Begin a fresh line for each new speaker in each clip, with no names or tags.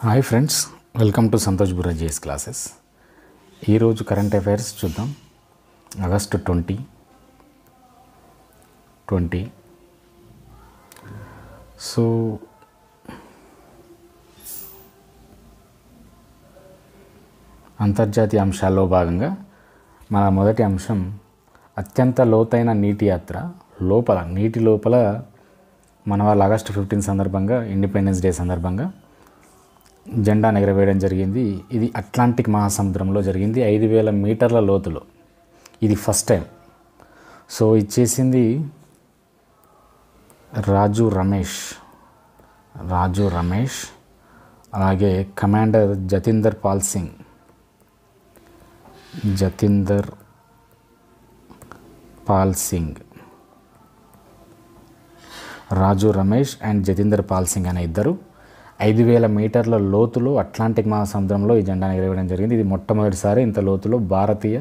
Hi friends, welcome to Santosh Burra GS classes. ఈరోజు current affairs చూద్దాం. August 2020. So అంతర్జాతీయ అంశాల్లో భాగంగా మన మొదటి అంశం అత్యంత లోతైన నీటి యాత్ర. నీటి లోపల మన వాళ్ళు ఆగస్టు 15 సందర్భంగా, ఇండిపెండెన్స్ డే సందర్భంగా జెండా ఎగరవేయడం జరిగింది. ఇది అట్లాంటిక్ మహాసముద్రంలో జరిగింది, 5,000 మీటర్ల లోతులో. ఇది ఫస్ట్ టైం. సో ఇచ్చేసింది రాజు రమేష్, అలాగే కమాండర్ జతీందర్ పాల్ సింగ్. రాజు రమేష్ అండ్ జతీందర్ పాల్ సింగ్ అనే ఇద్దరు 5,000 మీటర్ల లోతులో అట్లాంటిక్ మహాసముద్రంలో ఈ జెండాను ఎగరవేయడం జరిగింది. ఇది మొట్టమొదటిసారి ఇంత లోతులో భారతీయ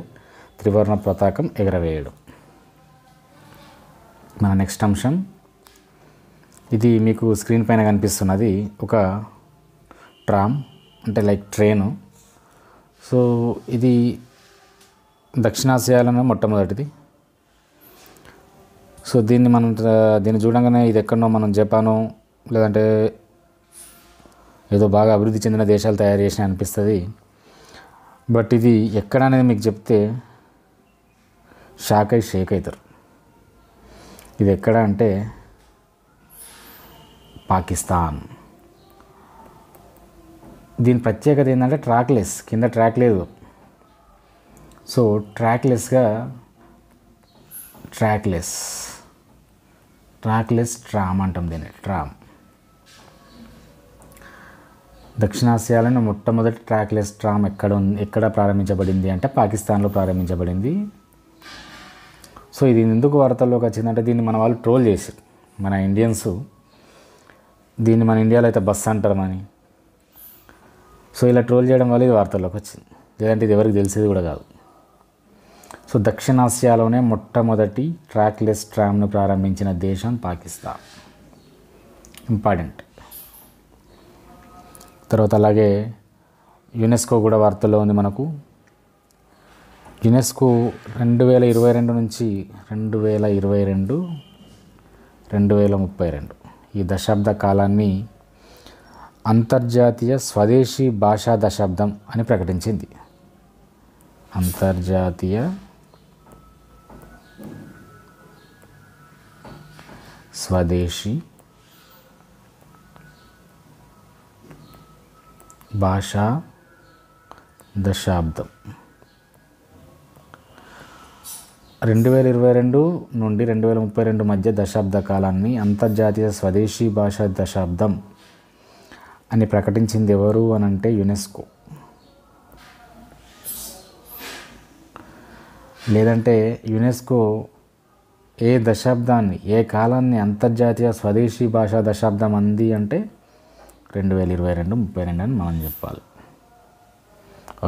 త్రివర్ణ పతాకం ఎగరవేయడం. మన నెక్స్ట్ అంశం, ఇది మీకు స్క్రీన్ పైన కనిపిస్తున్నది ఒక ట్రామ్, అంటే లైక్ ట్రైను. సో ఇది దక్షిణాసియాలోనే మొట్టమొదటిది. సో దీన్ని చూడంగానే ఇది ఎక్కడనో మనం జపాను లేదంటే ఏదో బాగా అభివృద్ధి చెందిన దేశాలు తయారు చేసినా అనిపిస్తుంది. బట్ ఇది ఎక్కడ అనేది మీకు చెప్తే షేక్ అవుతారు. ఇది ఎక్కడ అంటే పాకిస్తాన్. దీని ప్రత్యేకత ఏంటంటే ట్రాక్లెస్, కింద ట్రాక్ లేదు. సో ట్రాక్లెస్ ట్రామ్ అంటాం దీన్ని. ట్రామ్ దక్షిణాసియాలోని మొట్టమొదటి ట్రాక్లెస్ ట్రామ్ ఎక్కడ ప్రారంభించబడింది అంటే పాకిస్తాన్లో ప్రారంభించబడింది. సో ఇది ఎందుకు వార్తల్లోకి వచ్చిందంటే దీన్ని మన వాళ్ళు ట్రోల్ చేశారు, మన ఇండియన్స్. దీన్ని మన ఇండియాలో అయితే బస్ అంటారని. సో ఇలా ట్రోల్ చేయడం వల్ల ఇది వార్తల్లోకి వచ్చింది, లేదంటే ఇది ఎవరికి తెలిసేది కూడా కాదు. సో దక్షిణాసియాలోనే మొట్టమొదటి ట్రాక్లెస్ ట్రామ్ను ప్రారంభించిన దేశం పాకిస్తాన్. ఇంపార్టెంట్. తర్వాత అలాగే యునెస్కో కూడా వార్తల్లో ఉంది మనకు. యునెస్కో 2022 నుంచి 2032 ఈ దశాబ్ద కాలాన్ని అంతర్జాతీయ స్వదేశీ భాషా దశాబ్దం అని ప్రకటించింది. అంతర్జాతీయ స్వదేశీ భాషా దశాబ్దం 2022 నుండి 2032 మధ్య దశాబ్ద కాలాన్ని అంతర్జాతీయ స్వదేశీ భాషా దశాబ్దం అని ప్రకటించింది ఎవరు అని అంటే యునెస్కో. లేదంటే యునెస్కో ఏ దశాబ్దాన్ని, ఏ కాలాన్ని అంతర్జాతీయ స్వదేశీ భాషా దశాబ్దం అంది అంటే 2022-32 అని మనం చెప్పాలి.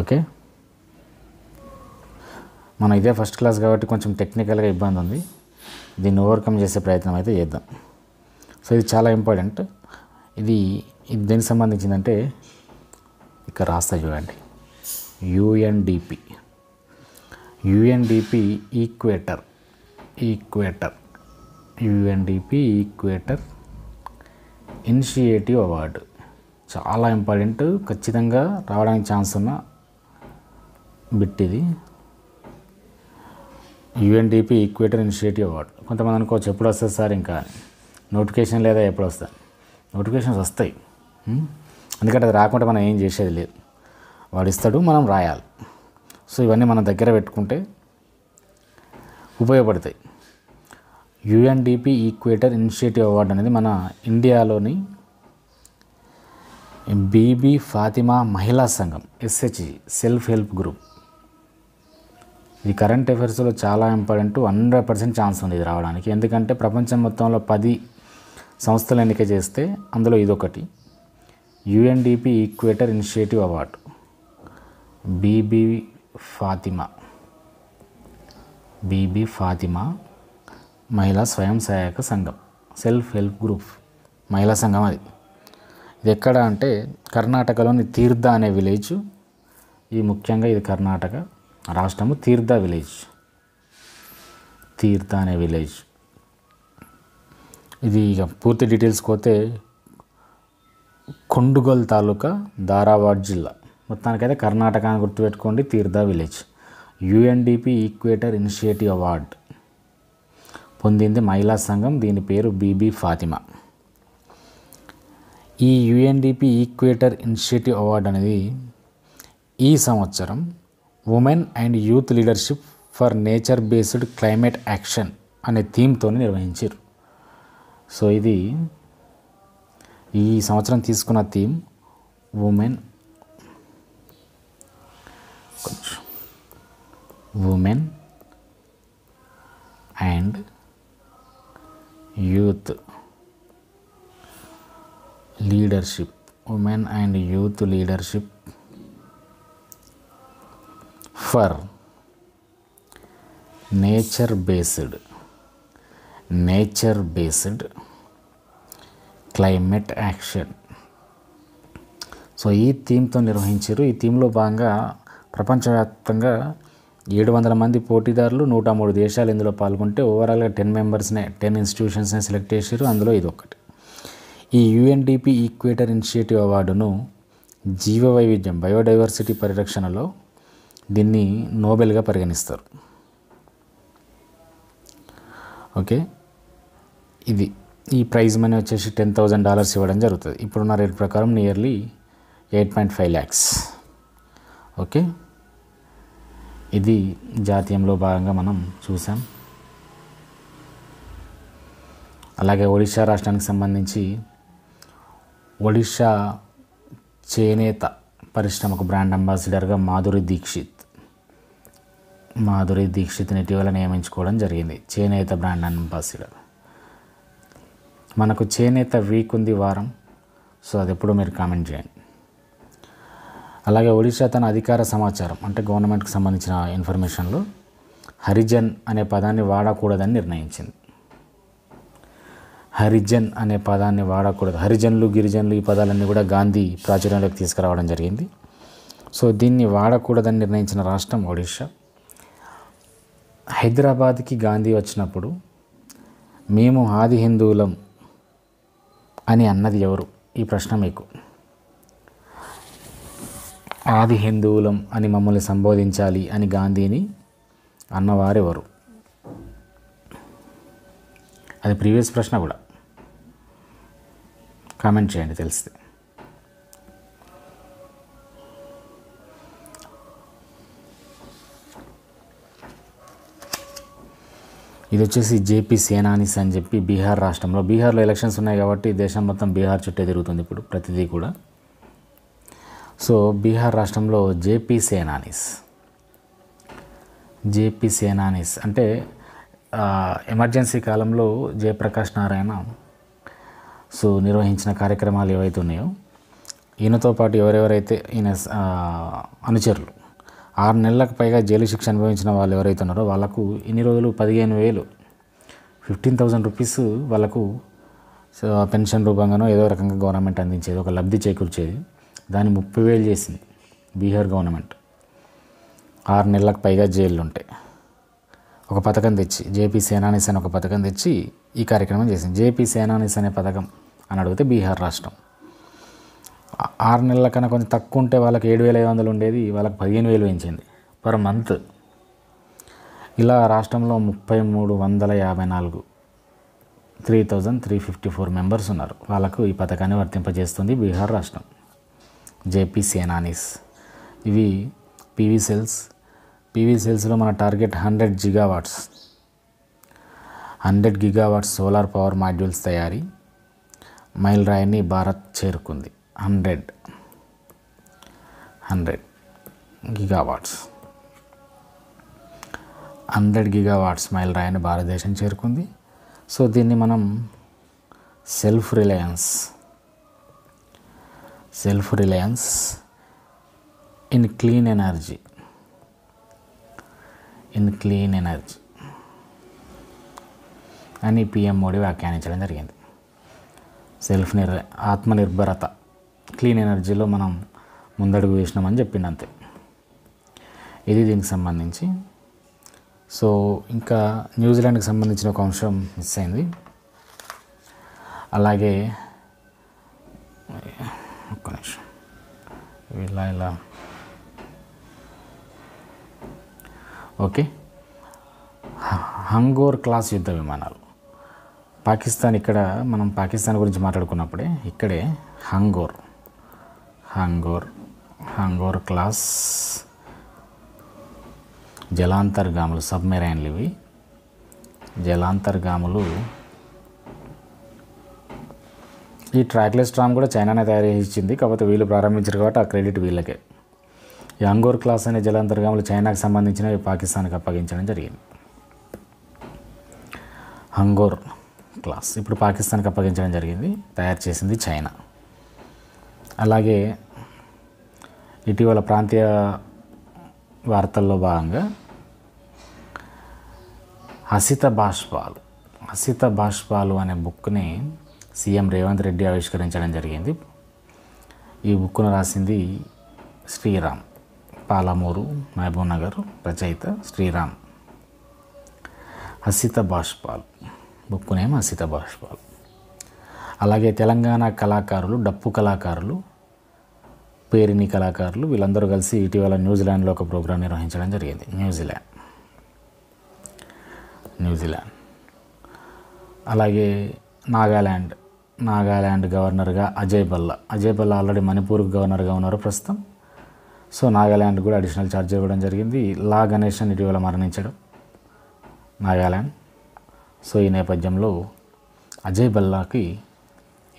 ఓకే, మనం ఇదే ఫస్ట్ క్లాస్ కాబట్టి కొంచెం టెక్నికల్గా ఇబ్బంది ఉంది. దీన్ని ఓవర్కమ్ చేసే ప్రయత్నం అయితే చేద్దాం. సో ఇది చాలా ఇంపార్టెంట్. ఇది దేనికి సంబంధించిందంటే ఇక్కడ రాస్తా చూడండి. యుఎన్డిపి ఈక్వేటర్ ఇనిషియేటివ్ అవార్డు చాలా ఇంపార్టెంట్, ఖచ్చితంగా రావడానికి ఛాన్స్ ఉన్న బిట్ ఇది. UNDP equator initiative award. కొంతమంది అనుకోవచ్చు ఎప్పుడు వస్తుంది సార్, ఇంకా నోటిఫికేషన్ లేదా ఎప్పుడు వస్తాయి. నోటిఫికేషన్స్ వస్తాయి, ఎందుకంటే అది రాకుంటే మనం ఏం చేసేది లేదు. వాడు ఇస్తాడు, మనం రాయాలి. సో ఇవన్నీ మన దగ్గర పెట్టుకుంటే ఉపయోగపడతాయి. యుఎన్డిపి ఈక్వేటర్ ఇనిషియేటివ్ అవార్డు అనేది మన ఇండియాలోని బీబీ ఫాతిమా మహిళా సంఘం, SHG సెల్ఫ్ హెల్ప్ గ్రూప్. ఇది కరెంట్ అఫైర్స్లో చాలా ఇంపార్టెంట్. 100% ఛాన్స్ ఉంది ఇది రావడానికి. ఎందుకంటే ప్రపంచం మొత్తంలో 10 సంస్థలు ఎన్నిక చేస్తే అందులో ఇదొకటి. UNDP equator initiative award, Bibi Fatima మహిళా స్వయం సహాయక సంఘం, సెల్ఫ్ హెల్ప్ గ్రూప్ మహిళా సంఘం అది. ఇది ఎక్కడ అంటే కర్ణాటకలోని తీర్థ అనే విలేజ్. ఈ ముఖ్యంగా ఇది కర్ణాటక రాష్ట్రము. తీర్థ విలేజ్, తీర్థ అనే విలేజ్. ఇది ఇక పూర్తి డీటెయిల్స్కి పోతే కొండుగల్ తాలూకా, ధారావాడ్ జిల్లా. మొత్తానికైతే కర్ణాటక అని గుర్తుపెట్టుకోండి. తీర్థ village. UNDP equator initiative award పొందింది మహిళా సంఘం. దీని పేరు బీబీ ఫాతిమా. ఈ యుఎన్డిపి ఈక్వేటర్ ఇనిషియేటివ్ అవార్డు అనేది ఈ సంవత్సరం women and youth leadership for nature based climate action అనే థీమ్తో నిర్వహించారు. సో ఇది ఈ సంవత్సరం తీసుకున్న theme women and youth leadership. Women and youth leadership for nature based climate action. So ఈ థీమ్తో నిర్వహించారు. ఈ థీమ్లో భాగంగా ప్రపంచవ్యాప్తంగా 700 మంది పోటీదారులు, 103 దేశాలు ఇందులో పాల్గొంటే ఓవరాల్గా 10 ఇన్స్టిట్యూషన్స్ని సెలెక్ట్ చేశారు. అందులో ఇది ఒకటి. ఈ యుఎన్డిపి ఈక్వేటర్ ఇనిషియేటివ్ అవార్డును జీవవైవిధ్యం, బయోడైవర్సిటీ పరిరక్షణలో దీన్ని నోబెల్గా పరిగణిస్తారు. ఓకే, ఇది ఈ ప్రైజ్ మనీ వచ్చేసి $10,000 ఇవ్వడం జరుగుతుంది. ఇప్పుడున్న రేట్ ప్రకారం నియర్లీ 8.5 lakhs. ఓకే, ఇది జాతీయంలో భాగంగా మనం చూసాం. అలాగే ఒడిశా రాష్ట్రానికి సంబంధించి ఒడిశా చేనేత పరిశ్రమకు బ్రాండ్ అంబాసిడర్గా మాధురి దీక్షిత్ని ఇటీవల నియమించుకోవడం జరిగింది చేనేత బ్రాండ్ అంబాసిడర్. మనకు చేనేత వీక్ ఉంది వారం. సో అది ఎప్పుడో మీరు కామెంట్ చేయండి. అలాగే ఒడిశా తన అధికార సమాచారం అంటే గవర్నమెంట్కి సంబంధించిన ఇన్ఫర్మేషన్లో హరిజన్ అనే పదాన్ని వాడకూడదని నిర్ణయించింది. హరిజన్ అనే పదాన్ని వాడకూడదు. హరిజన్లు, గిరిజనులు ఈ పదాలన్నీ కూడా గాంధీ ప్రాచుర్యంలోకి తీసుకురావడం జరిగింది. సో దీన్ని వాడకూడదని నిర్ణయించిన రాష్ట్రం ఒడిశా. హైదరాబాద్కి గాంధీ వచ్చినప్పుడు మేము ఆది హిందువులం అని అన్నది ఎవరు? ఈ ప్రశ్న మీకు. ఆది హిందువులం అని మమ్మల్ని సంబోధించాలి అని గాంధీని అన్నవారెవరు? అది ప్రీవియస్ ప్రశ్న కూడా. కామెంట్ చేయండి తెలిస్తే. ఇది వచ్చేసి జేపీ సేనానీస్ అని చెప్పి బీహార్ రాష్ట్రంలో, బీహార్లో ఎలక్షన్స్ ఉన్నాయి కాబట్టి దేశం మొత్తం బీహార్ చుట్టే తిరుగుతుంది ఇప్పుడు ప్రతిదీ కూడా. సో బీహార్ రాష్ట్రంలో జేపీ సేనానీస్ అంటే ఎమర్జెన్సీ కాలంలో జయప్రకాష్ నారాయణ సో నిర్వహించిన కార్యక్రమాలు ఏవైతే ఉన్నాయో, ఈయనతో పాటు ఎవరెవరైతే ఈయన అనుచరులు 6 నెలలకు పైగా జైలు శిక్ష అనుభవించిన వాళ్ళు ఎవరైతే ఉన్నారో వాళ్ళకు ఇన్ని రోజులు 15,000 15,000 రూపీస్ వాళ్ళకు పెన్షన్ రూపంగానో ఏదో రకంగా గవర్నమెంట్ అందించేది, ఒక లబ్ధి చేకూర్చేది. దాన్ని 30,000 చేసింది బీహార్ గవర్నమెంట్. 6 నెలలకు పైగా జైళ్ళు ఉంటాయి. ఒక పథకం తెచ్చి జేపీ సేనానీస్ అని ఒక పథకం తెచ్చి ఈ కార్యక్రమం చేసింది. జేపీ సేనానీస్ అనే పథకం అని అడిగితే బీహార్ రాష్ట్రం 6 నెలల కన్నా కొంచెం తక్కువ ఉంటే వాళ్ళకి 7,500 ఉండేది, వాళ్ళకి 15,000 పెంచింది పర్ మంత్. ఇలా రాష్ట్రంలో 3,354 3,354 మెంబర్స్ ఉన్నారు. వాళ్ళకు ఈ పథకాన్ని వర్తింపజేస్తుంది బీహార్ రాష్ట్రం. జేపీ సేనానీస్. ఇవి పీవీ సెల్స్లో మన target 100 gigawatts solar power modules తయారీ మైలురాయిని భారత్ చేరుకుంది. 100 గిగావాట్స్ మైలురాయిని భారతదేశం చేరుకుంది. సో దీన్ని మనం self Reliance in clean energy అని పిఎం మోడీ వ్యాఖ్యానించడం జరిగింది. ఆత్మనిర్భరత క్లీన్ ఎనర్జీలో మనం ముందడుగు వేసినామని చెప్పింది అంతే. ఇది దీనికి సంబంధించి. సో ఇంకా న్యూజిలాండ్కి సంబంధించిన ఒక అంశం మిస్ అయింది. అలాగే ఒక్క నిమిషం ఇలా ఓకే. హంగోర్ క్లాస్ యుద్ధ విమానాలు పాకిస్తాన్. ఇక్కడ మనం పాకిస్తాన్ గురించి మాట్లాడుకున్నప్పుడే ఇక్కడే హంగోర్ క్లాస్ జలాంతర్గాములు, సబ్మెరైన్లు. ఇవి జలాంతర్గాములు. ఈ ట్రాక్లెస్ ట్రామ్ కూడా చైనానే తయారు చేసి ఇచ్చింది, కాకపోతే వీళ్ళు ప్రారంభించారు కాబట్టి ఆ క్రెడిట్ వీళ్ళకే. ఈ హంగోర్ క్లాస్ అనే జలాంతర్గాములు చైనాకు సంబంధించినవి పాకిస్తాన్కి అప్పగించడం జరిగింది. హంగోర్ క్లాస్ ఇప్పుడు పాకిస్తాన్కి అప్పగించడం జరిగింది, తయారు చేసింది చైనా. అలాగే ఇటీవల ప్రాంతీయ వార్తల్లో భాగంగా హసిత బాష్పాలు అనే బుక్ని సీఎం రేవంత్ రెడ్డి ఆవిష్కరించడం జరిగింది. ఈ బుక్ను రాసింది శ్రీరామ్, పాలమూరు, మహబూబ్ నగర్, రచయిత శ్రీరామ్. హసిత బాష్పాలు, బుక్ నేమ్ హసిత బాష్పాలు. అలాగే తెలంగాణ కళాకారులు, డప్పు కళాకారులు, పేరిని కళాకారులు వీళ్ళందరూ కలిసి ఇటీవల న్యూజిలాండ్లో ఒక ప్రోగ్రాం నిర్వహించడం జరిగింది. న్యూజిలాండ్. అలాగే నాగాల్యాండ్ గవర్నర్గా అజయ్ బల్లా ఆల్రెడీ మణిపూర్కి గవర్నర్గా ఉన్నారు ప్రస్తుతం. సో నాగాల్యాండ్ కూడా అడిషనల్ ఛార్జ్ ఇవ్వడం జరిగింది. లా గణేశన్ ఇటీవల మరణించడం నాగాల్యాండ్. సో ఈ నేపథ్యంలో అజయ్ బల్లాకి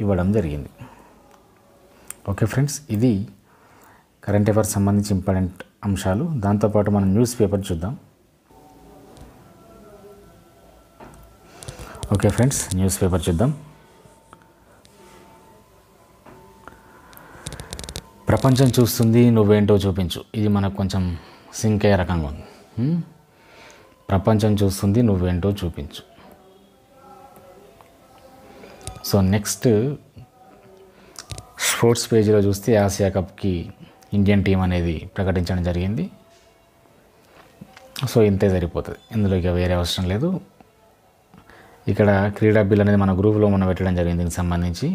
ఇవ్వడం జరిగింది. ఓకే ఫ్రెండ్స్, ఇది కరెంట్ అఫైర్స్ సంబంధించి ఇంపార్టెంట్ అంశాలు. దాంతోపాటు మనం న్యూస్ పేపర్ చూద్దాం. ఓకే ఫ్రెండ్స్, న్యూస్ పేపర్ చూద్దాం. ప్రపంచం చూస్తుంది, నువ్వేంటో చూపించు. ఇది మనకు కొంచెం సింక్ అయ్యే రకంగా ఉంది. ప్రపంచం చూస్తుంది, నువ్వేంటో చూపించు. సో నెక్స్ట్ స్పోర్ట్స్ పేజీలో చూస్తే ఆసియా కప్కి ఇండియన్ టీం అనేది ప్రకటించడం జరిగింది. సో ఇంతే సరిపోతుంది, ఇందులో ఇక వేరే అవసరం లేదు. ఇక్కడ క్రీడా బిల్ అనేది మన గ్రూప్లో మనం పెట్టడం జరిగింది. దీనికి సంబంధించి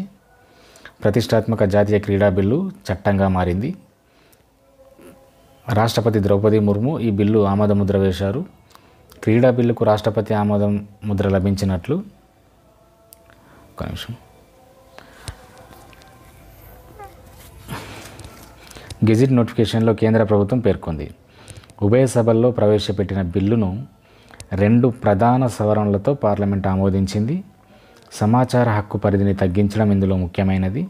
ప్రతిష్టాత్మక జాతీయ క్రీడా బిల్లు చట్టంగా మారింది. రాష్ట్రపతి ద్రౌపది ముర్ము ఈ బిల్లు ఆమోద ముద్ర వేశారు. క్రీడా బిల్లుకు రాష్ట్రపతి ఆమోదం ముద్ర లభించినట్లు ఒక నిమిషం గెజిట్ నోటిఫికేషన్లో కేంద్ర ప్రభుత్వం పేర్కొంది. ఉభయ సభల్లో ప్రవేశపెట్టిన బిల్లును 2 ప్రధాన సవరణలతో పార్లమెంట్ ఆమోదించింది. సమాచార హక్కు పరిధిని తగ్గించడం ఇందులో ముఖ్యమైనది.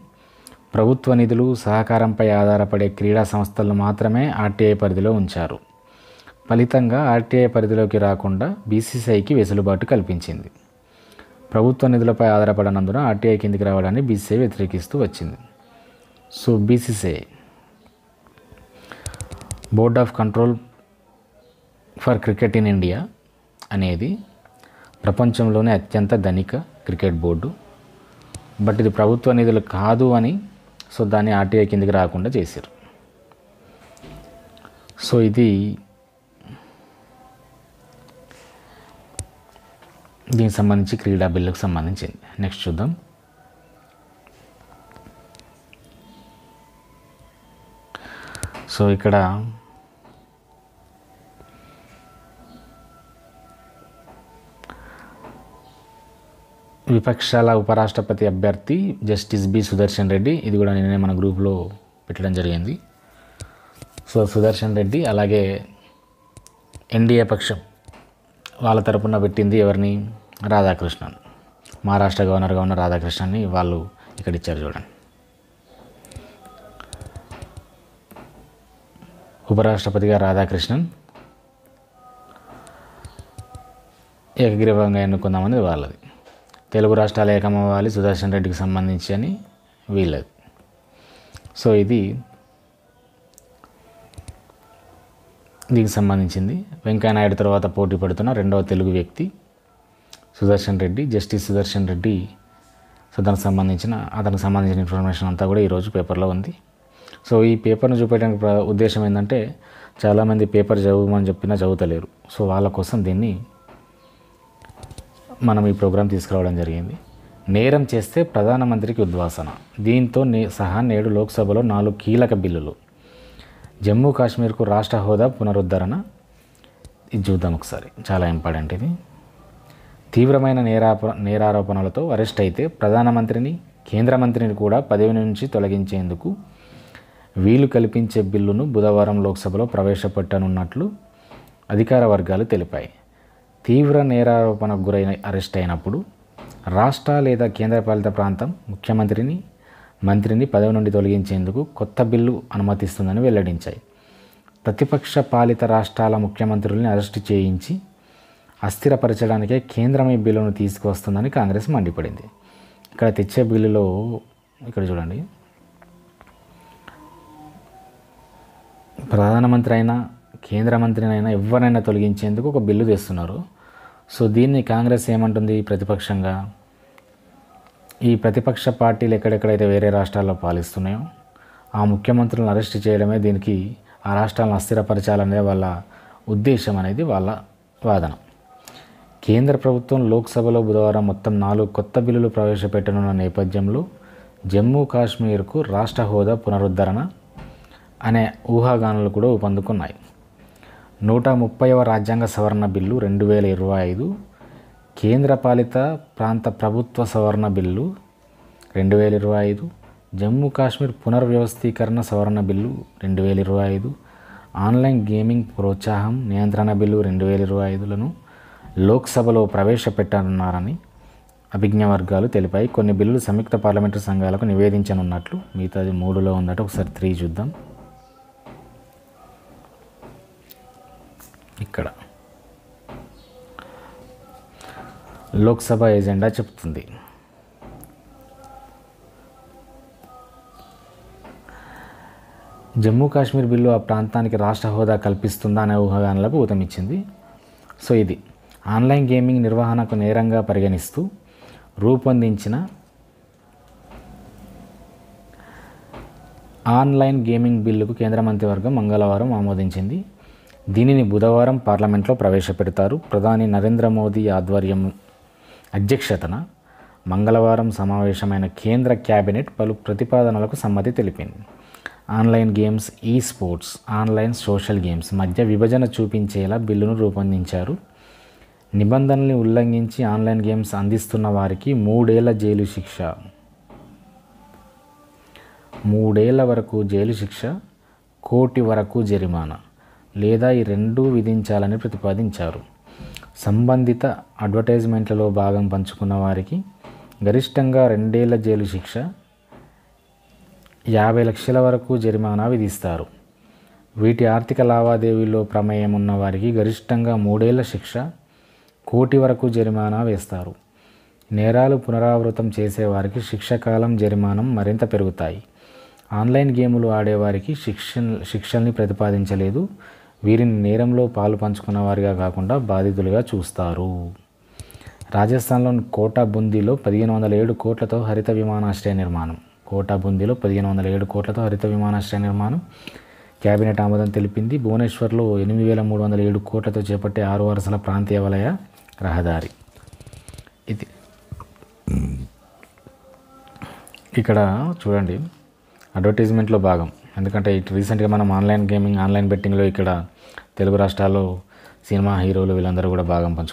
ప్రభుత్వ నిధులు, సహకారంపై ఆధారపడే క్రీడా సంస్థలను మాత్రమే ఆర్టీఐ పరిధిలో ఉంచారు. ఫలితంగా ఆర్టీఐ పరిధిలోకి రాకుండా బీసీసీఐకి వెసులుబాటు కల్పించింది. ప్రభుత్వ నిధులపై ఆధారపడనందున ఆర్టీఐ కిందికి రావడాన్ని బీసీసీఐ వ్యతిరేకిస్తూ వచ్చింది. So BCCI board of control for cricket in India అనేది ప్రపంచంలోనే అత్యంత ధనిక క్రికెట్ బోర్డు. బట్ ఇది ప్రభుత్వ నిధులు కాదు అని, సో దాన్ని ఆర్టీఐ కిందికి రాకుండా చేశారు. సో ఇది దీనికి సంబంధించి క్రీడా బిల్లుకు సంబంధించింది. నెక్స్ట్ చూద్దాం. సో ఇక్కడ విపక్షాల ఉపరాష్ట్రపతి అభ్యర్థి జస్టిస్ బి సుదర్శన్ రెడ్డి. ఇది కూడా నేనే మన గ్రూప్లో పెట్టడం జరిగింది. సో సుదర్శన్ రెడ్డి అలాగే ఎన్డీఏ పక్షం వాళ్ళ తరపున పెట్టింది ఎవరిని? రాధాకృష్ణన్. మహారాష్ట్ర గవర్నర్గా ఉన్న రాధాకృష్ణన్ని వాళ్ళు ఇక్కడ ఇచ్చారు చూడండి. ఉపరాష్ట్రపతిగా రాధాకృష్ణన్, ఏకగ్రీవంగా ఎన్నుకుందామని వాళ్ళది. తెలుగు రాష్ట్రాల ఏకమవ్వాలి సుదర్శన్ రెడ్డికి సంబంధించి అని వీళ్ళది. సో ఇది దీనికి సంబంధించింది. వెంకయ్యనాయుడు తర్వాత పోటీ పడుతున్న 2వ తెలుగు వ్యక్తి సుదర్శన్ రెడ్డి. జస్టిస్ సుదర్శన్ రెడ్డి సో దానికి సంబంధించిన ఇన్ఫర్మేషన్ అంతా కూడా ఈరోజు పేపర్లో ఉంది. సో ఈ పేపర్ను చూపించడానికి ఉద్దేశం ఏంటంటే చాలామంది పేపర్ చదవమని చెప్పినా చదువుతలేరు. సో వాళ్ళ కోసం దీన్ని మనం ఈ ప్రోగ్రాం తీసుకురావడం జరిగింది. నేరం చేస్తే ప్రధానమంత్రికి ఉద్వాసన. దీంతో సహా నేడు లోక్సభలో 4 కీలక బిల్లులు. జమ్మూ కాశ్మీర్కు రాష్ట్ర హోదా పునరుద్ధరణ. ఇది చూద్దాం ఒకసారి, చాలా ఇంపార్టెంట్ ఇది. తీవ్రమైన నేరారోపణలతో అరెస్ట్ అయితే ప్రధానమంత్రిని, కేంద్ర మంత్రిని కూడా పదవి నుంచి తొలగించేందుకు వీలు కల్పించే బిల్లును బుధవారం లోక్సభలో ప్రవేశపెట్టనున్నట్లు అధికార వర్గాలు తెలిపాయి. తీవ్ర నేరారోపణకు గురైన అరెస్ట్ అయినప్పుడు రాష్ట్ర లేదా కేంద్రపాలిత ప్రాంతం ముఖ్యమంత్రిని, మంత్రిని పదవి నుండి తొలగించేందుకు కొత్త బిల్లు అనుమతిస్తుందని వెల్లడించాయి. ప్రతిపక్ష పాలిత రాష్ట్రాల ముఖ్యమంత్రుల్ని అరెస్టు చేయించి అస్థిరపరచడానికే కేంద్రం ఈ బిల్లును తీసుకువస్తుందని కాంగ్రెస్ మండిపడింది. ఇక్కడ తెచ్చే బిల్లులో ఇక్కడ చూడండి, ప్రధానమంత్రి అయినా కేంద్ర మంత్రినైనా ఎవరైనా తొలగించేందుకు ఒక బిల్లు తెస్తున్నారు. సో దీన్ని కాంగ్రెస్ ఏమంటుంది ప్రతిపక్షంగా, ఈ ప్రతిపక్ష పార్టీలు ఎక్కడెక్కడైతే వేరే రాష్ట్రాల్లో పాలిస్తున్నాయో ఆ ముఖ్యమంత్రులను అరెస్ట్ చేయడమే దీనికి, ఆ రాష్ట్రాలను అస్థిరపరచాలనే వాళ్ళ ఉద్దేశం అనేది వాళ్ళ వాదన. కేంద్ర ప్రభుత్వం లోక్సభలో బుధవారం మొత్తం 4 కొత్త బిల్లులు ప్రవేశపెట్టనున్న నేపథ్యంలో జమ్మూ కాశ్మీర్కు రాష్ట్ర హోదా పునరుద్ధరణ అనే ఊహాగానాలు కూడా ఊపందుకున్నాయి. 130వ రాజ్యాంగ సవరణ బిల్లు 2025, కేంద్రపాలిత ప్రాంత ప్రభుత్వ సవరణ బిల్లు 2025, జమ్మూ కాశ్మీర్ పునర్వ్యవస్థీకరణ సవరణ బిల్లు 2025, ఆన్లైన్ గేమింగ్ ప్రోత్సాహం నియంత్రణ బిల్లు 2025లను లోక్సభలో ప్రవేశపెట్టనున్నారని అభిజ్ఞ వర్గాలు తెలిపాయి. కొన్ని బిల్లులు సంయుక్త పార్లమెంటరీ సంఘాలకు నివేదించనున్నట్లు, మిగతాది 3లో ఉందట. ఒకసారి 3 చూద్దాం. ఇక్కడ లోక్సభ ఎజెండా చెప్తుంది. జమ్మూ కాశ్మీర్ బిల్లు ఆ ప్రాంతానికి రాష్ట్ర హోదా కల్పిస్తుందా అనే ఊహాగానాలకు ఊతమిచ్చింది. సో ఇది ఆన్లైన్ గేమింగ్ నిర్వహణకు నేరంగా పరిగణిస్తూ రూపొందించిన ఆన్లైన్ గేమింగ్ బిల్లుకు కేంద్ర మంత్రివర్గం మంగళవారం ఆమోదించింది. దీనిని బుధవారం పార్లమెంట్లో ప్రవేశపెడతారు. ప్రధాని నరేంద్ర మోదీ అధ్యక్షతన మంగళవారం సమావేశమైన కేంద్ర కేబినెట్ పలు ప్రతిపాదనలకు సమ్మతి తెలిపింది. ఆన్లైన్ గేమ్స్, ఈ స్పోర్ట్స్, ఆన్లైన్ సోషల్ గేమ్స్ మధ్య విభజన చూపించేలా బిల్లును రూపొందించారు. నిబంధనల్ని ఉల్లంఘించి ఆన్లైన్ గేమ్స్ అందిస్తున్న వారికి 3 ఏళ్ల జైలు శిక్ష, 3 ఏళ్ల వరకు జైలు శిక్ష, 1 కోటి వరకు జరిమానా లేదా ఈ రెండూ విధించాలని ప్రతిపాదించారు. సంబంధిత అడ్వర్టైజ్మెంట్లలో భాగం పంచుకున్న వారికి గరిష్టంగా 2 ఏళ్ల జైలు శిక్ష, 50 లక్షల వరకు జరిమానా విధిస్తారు. వీటి ఆర్థిక లావాదేవీల్లో ప్రమేయం ఉన్న వారికి గరిష్టంగా 3 ఏళ్ల శిక్ష, 1 కోటి వరకు జరిమానా వేస్తారు. నేరాలు పునరావృతం చేసేవారికి శిక్షాకాలం, జరిమానం మరింత పెరుగుతాయి. ఆన్లైన్ గేములు ఆడేవారికి శిక్షల్ని ప్రతిపాదించలేదు. వీరిని నేరంలో పాలు పంచుకున్న వారిగా కాకుండా బాధితులుగా చూస్తారు. రాజస్థాన్లోని కోటా బుందీలో 1507 కోట్లతో హరిత విమానాశ్రయ నిర్మాణం. కోటా బుందీలో 1507 కోట్లతో హరిత విమానాశ్రయ నిర్మాణం కేబినెట్ ఆమోదం తెలిపింది. భువనేశ్వర్లో 8307 కోట్లతో చేపట్టే 6 వరుసల ప్రాంతీయ వలయ రహదారి. ఇది ఇక్కడ చూడండి అడ్వర్టైజ్మెంట్లో భాగం. ఎందుకంటే ఇటు రీసెంట్గా మనం ఆన్లైన్ గేమింగ్, ఆన్లైన్ బెట్టింగ్లో ఇక్కడ తెలుగు రాష్ట్రాల్లో సినిమా హీరోలు వీళ్ళందరూ కూడా భాగం పంచుకున్నారు.